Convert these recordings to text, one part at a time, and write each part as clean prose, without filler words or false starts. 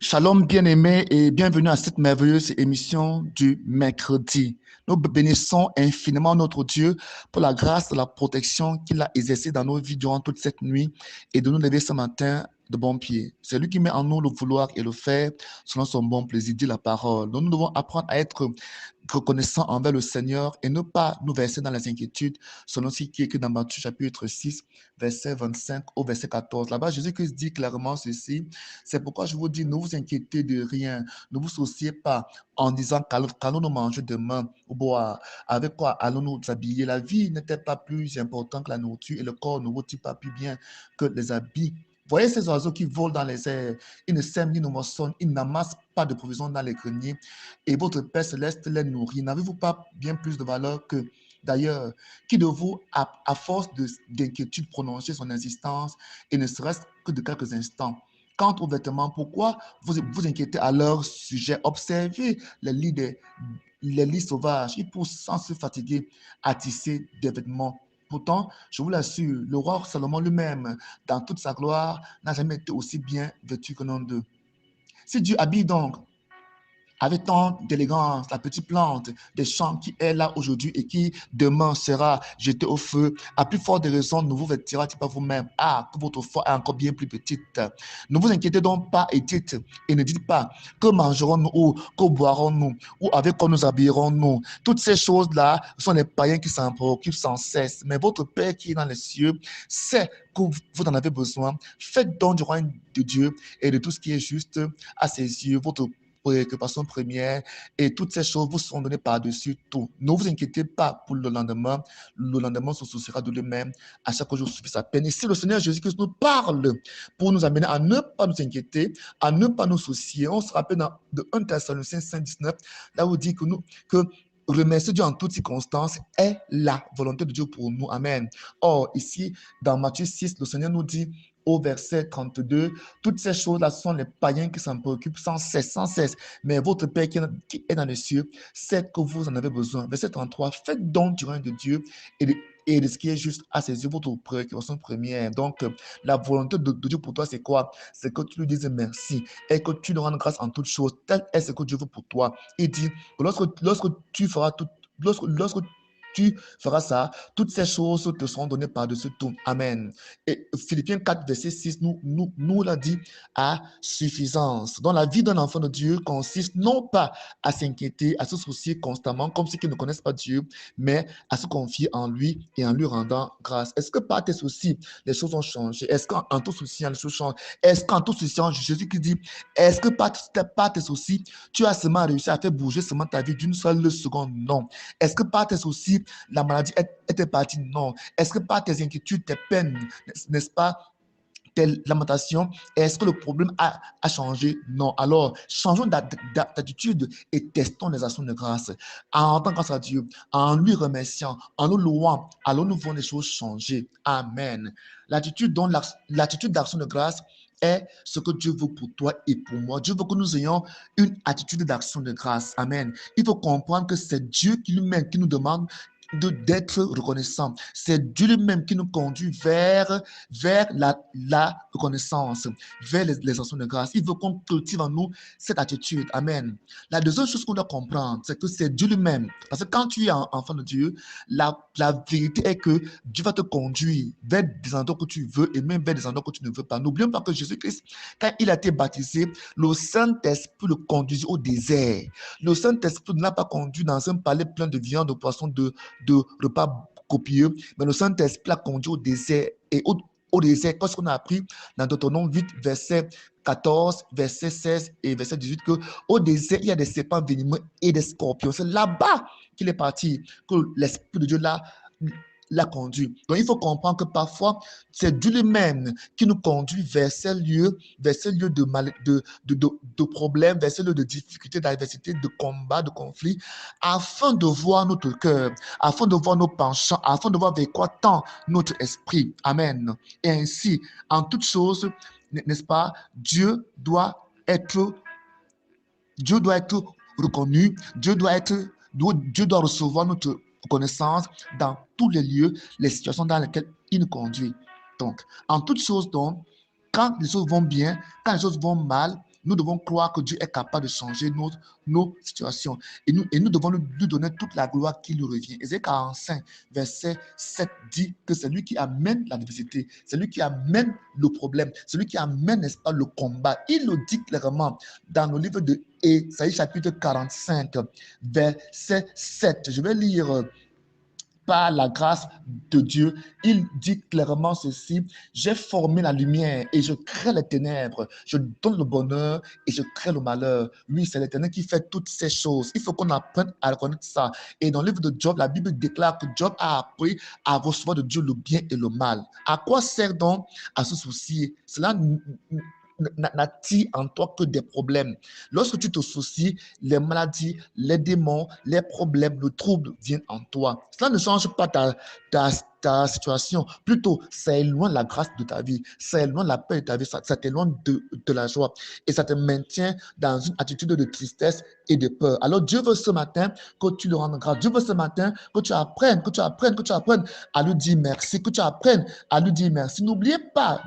Shalom bien-aimés et bienvenue à cette merveilleuse émission du mercredi. Nous bénissons infiniment notre Dieu pour la grâce et la protection qu'il a exercée dans nos vies durant toute cette nuit et de nous lever ce matin de bon pied. C'est lui qui met en nous le vouloir et le faire selon son bon plaisir, dit la parole. Donc nous devons apprendre à être reconnaissants envers le Seigneur et ne pas nous verser dans les inquiétudes selon ce qui est écrit dans Matthieu chapitre 6, verset 25 au verset 14. Là-bas, Jésus-Christ dit clairement ceci: c'est pourquoi je vous dis, ne vous inquiétez de rien, ne vous souciez pas en disant qu'allons-nous manger demain ou boire, avec quoi allons-nous nous habiller. La vie n'était pas plus importante que la nourriture et le corps ne vaut-il pas plus bien que les habits. Voyez ces oiseaux qui volent dans les airs, ils ne sèment ni ne moissonnent, ils n'amassent pas de provisions dans les greniers et votre Père céleste les nourrit. N'avez-vous pas bien plus de valeur que d'ailleurs, qui de vous, à force d'inquiétude, prononcer son existence et ne serait-ce que de quelques instants? Quant aux vêtements, pourquoi vous inquiétez à leur sujet? Observez les lits sauvages. Ils poussent sans se fatiguer à tisser des vêtements. Pourtant, je vous l'assure, le roi Salomon lui-même, dans toute sa gloire, n'a jamais été aussi bien vêtu que l'un d'eux. Si Dieu habille donc avec tant d'élégance, la petite plante des champs qui est là aujourd'hui et qui demain sera jetée au feu, à plus forte raison, ne vous vêtira-t-il pas vous-même? Ah, que votre foi est encore bien plus petite. Ne vous inquiétez donc pas et dites, et ne dites pas, que mangerons-nous ou que boirons-nous ou avec quoi nous habillerons-nous? Toutes ces choses-là sont les païens qui s'en préoccupent sans cesse. Mais votre Père qui est dans les cieux sait que vous en avez besoin. Faites donc du royaume de Dieu et de tout ce qui est juste à ses yeux, votre préoccupation première, et toutes ces choses vous seront données par-dessus tout. Ne vous inquiétez pas pour le lendemain se souciera de lui-même, à chaque jour suffit sa peine. Et si le Seigneur Jésus-Christ nous parle pour nous amener à ne pas nous inquiéter, à ne pas nous soucier, on se rappelle de 1 Thessaloniciens 5,19, là où il dit que remercier Dieu en toutes circonstances est la volonté de Dieu pour nous. Amen. Or, ici, dans Matthieu 6, le Seigneur nous dit au verset 32, toutes ces choses-là sont les païens qui s'en préoccupent sans cesse, sans cesse. Mais votre Père qui est dans les cieux sait que vous en avez besoin. Verset 33, faites donc du règne de Dieu et de ce qui est juste à ses yeux, votre préoccupation première. Donc, la volonté de Dieu pour toi, c'est quoi? C'est que tu lui dises merci et que tu lui rendes grâce en toutes choses. Tel est ce que Dieu veut pour toi. Il dit que lorsque tu feras tout, lorsque tu feras ça, toutes ces choses te seront données par-dessus tout. Amen. Et Philippiens 4, verset 6 nous l'a dit à suffisance. Dans la vie d'un enfant de Dieu consiste non pas à s'inquiéter, à se soucier constamment comme ceux qui ne connaissent pas Dieu, mais à se confier en lui et en lui rendant grâce. Est-ce que par tes soucis, les choses ont changé? Est-ce qu'en tout souciant, les choses changent? Est-ce qu'en tout souciant, Jésus qui dit, est-ce que par tes soucis, tu as seulement réussi à faire bouger seulement ta vie d'une seule seconde? Non. Est-ce que par tes soucis, la maladie était partie? Non. Est-ce que par tes inquiétudes, tes peines, n'est-ce pas, tes lamentations, est-ce que le problème a changé? Non. Alors, changeons d'attitude et testons les actions de grâce. En rendant grâce à Dieu, en lui remerciant, en nous louant, allons nous voir les choses changer. Amen. L'attitude d'action de grâce est ce que Dieu veut pour toi et pour moi. Dieu veut que nous ayons une attitude d'action de grâce. Amen. Il faut comprendre que c'est Dieu qui lui-même qui nous demande d'être reconnaissant. C'est Dieu lui-même qui nous conduit vers la reconnaissance, vers les actions de grâce. Il veut qu'on cultive en nous cette attitude. Amen. La deuxième chose qu'on doit comprendre, c'est que c'est Dieu lui-même. Parce que quand tu es enfant de Dieu, la vérité est que Dieu va te conduire vers des endroits que tu veux et même vers des endroits que tu ne veux pas. N'oublions pas que Jésus-Christ, quand il a été baptisé, le Saint-Esprit le conduisit au désert. Le Saint-Esprit ne l'a pas conduit dans un palais plein de viande, de poissons, de repas copieux, mais le Saint-Esprit l'a conduit au désert. Et au désert, qu'est-ce qu'on a appris dans Deutéronome 8, verset 14, verset 16 et verset 18, que au désert, il y a des serpents venimeux et des scorpions. C'est là-bas qu'il est parti, que l'Esprit de Dieu l'a conduit. Donc, il faut comprendre que parfois, c'est Dieu lui-même qui nous conduit vers ces lieux de problèmes, vers ces lieux de difficultés, d'adversité, de combats, de conflits, afin de voir notre cœur, afin de voir nos penchants, afin de voir vers quoi tend notre esprit. Amen. Et ainsi, en toutes choses, n'est-ce pas, Dieu doit être reconnu, Dieu doit recevoir notre reconnaissance dans tous les lieux, les situations dans lesquelles il nous conduit. Donc, en toutes choses, donc, quand les choses vont bien, quand les choses vont mal, nous devons croire que Dieu est capable de changer nos situations. Et nous devons lui donner toute la gloire qui lui revient. Ésaïe 45, verset 7 dit que c'est lui qui amène la diversité, c'est lui qui amène le problème, c'est lui qui amène, n'est-ce pas, le combat. Il le dit clairement dans le livre de Ésaïe chapitre 45, verset 7. Je vais lire par la grâce de Dieu. Il dit clairement ceci: j'ai formé la lumière et je crée les ténèbres. Je donne le bonheur et je crée le malheur. Oui, c'est l'Éternel qui fait toutes ces choses. Il faut qu'on apprenne à reconnaître ça. Et dans le livre de Job, la Bible déclare que Job a appris à recevoir de Dieu le bien et le mal. À quoi sert donc à se soucier? Cela n'attire en toi que des problèmes. Lorsque tu te soucies, les maladies, les démons, les problèmes, le trouble viennent en toi. Cela ne change pas ta situation. Plutôt, ça éloigne la grâce de ta vie, ça éloigne la paix de ta vie, ça t'éloigne de la joie et ça te maintient dans une attitude de tristesse et de peur. Alors Dieu veut ce matin que tu le rendes grâce. Dieu veut ce matin que tu apprennes à lui dire merci, que tu apprennes à lui dire merci. N'oubliez pas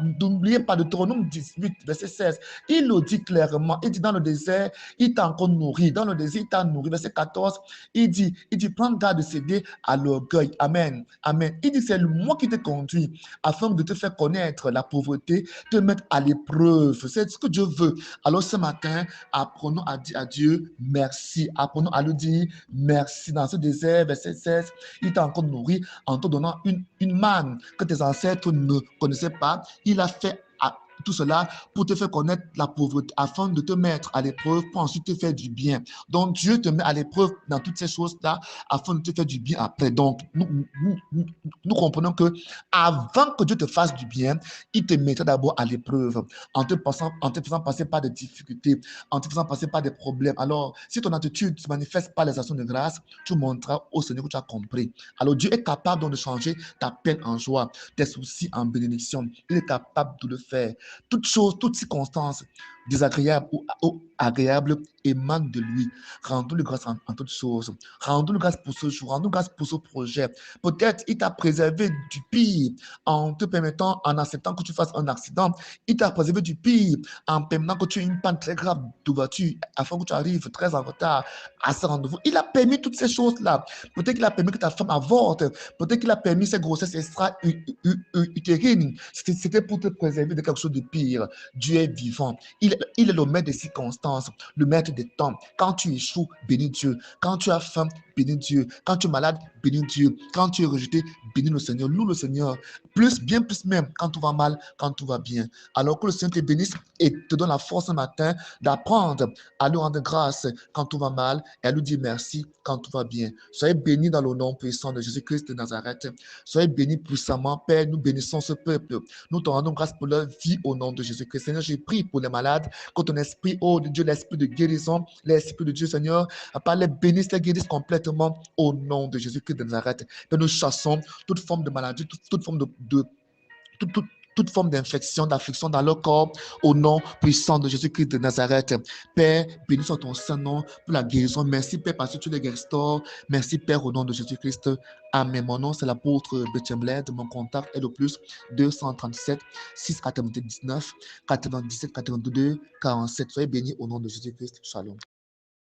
Deutéronome 18, verset 16. Il le dit clairement. Il dit dans le désert, il t'a encore nourri. Dans le désert, il t'a nourri. Verset 14, il dit, prends garde de céder à l'orgueil. Amen. Amen. Il dit, c'est moi qui te conduis afin de te faire connaître la pauvreté, te mettre à l'épreuve. C'est ce que Dieu veut. Alors ce matin, apprenons à dire à Dieu merci. Apprenons à lui dire merci. Dans ce désert, verset 16, il t'a encore nourri en te donnant une manne que tes ancêtres ne connaissaient pas. Il a fait tout cela pour te faire connaître la pauvreté, afin de te mettre à l'épreuve pour ensuite te faire du bien. Donc, Dieu te met à l'épreuve dans toutes ces choses-là afin de te faire du bien après. Donc, nous comprenons que avant que Dieu te fasse du bien, il te mettra d'abord à l'épreuve en te faisant passer par des difficultés, en te faisant passer par des problèmes. Alors, si ton attitude se manifeste par les actions de grâce, tu montreras au Seigneur que tu as compris. Alors, Dieu est capable donc de changer ta peine en joie, tes soucis en bénédiction. Il est capable de le faire. Toute chose, toute circonstance désagréable ou agréable émane de lui. Rendons-lui grâce en toutes choses. Rendons-lui grâce pour ce jour. Rendons-lui grâce pour ce projet. Peut-être il t'a préservé du pire en te permettant, en acceptant que tu fasses un accident. Il t'a préservé du pire en permettant que tu aies une panne très grave de voiture afin que tu arrives très en retard à ce rendez-vous. Il a permis toutes ces choses-là. Peut-être qu'il a permis que ta femme avorte. Peut-être qu'il a permis ces grossesses extra-utérines. C'était pour te préserver de quelque chose de pire. Dieu est vivant. Il est le maître des circonstances, le maître des temps. Quand tu échoues, bénis Dieu. Quand tu as faim, bénis Dieu. Quand tu es malade, bénis Dieu. Quand tu es rejeté, bénis le Seigneur. Loue le Seigneur. Bien plus même quand tout va mal, quand tout va bien. Alors que le Seigneur te bénisse et te donne la force ce matin d'apprendre à lui rendre grâce quand tout va mal et à lui dire merci quand tout va bien. Soyez bénis dans le nom puissant de Jésus-Christ de Nazareth. Soyez bénis puissamment. Père, nous bénissons ce peuple. Nous te rendons grâce pour leur vie au nom de Jésus-Christ. Seigneur, j'ai prie pour les malades, que ton esprit, oh de Dieu, l'esprit de guérison, l'esprit de Dieu, Seigneur, par les bénisse, les guérisse complètement au nom de Jésus-Christ de Nazareth. Père, nous chassons toute forme de maladie, toute forme toute, toute, toute forme d'infection, d'affliction dans leur corps, au nom puissant de Jésus-Christ de Nazareth. Père, bénis soit ton Saint-Nom pour la guérison. Merci, Père, parce que tu les restaures. Merci, Père, au nom de Jésus-Christ. Amen. Mon nom, c'est l'apôtre Bethlehem Bled. Mon contact est le plus 237 699 97 82 47. Soyez bénis au nom de Jésus-Christ. Shalom.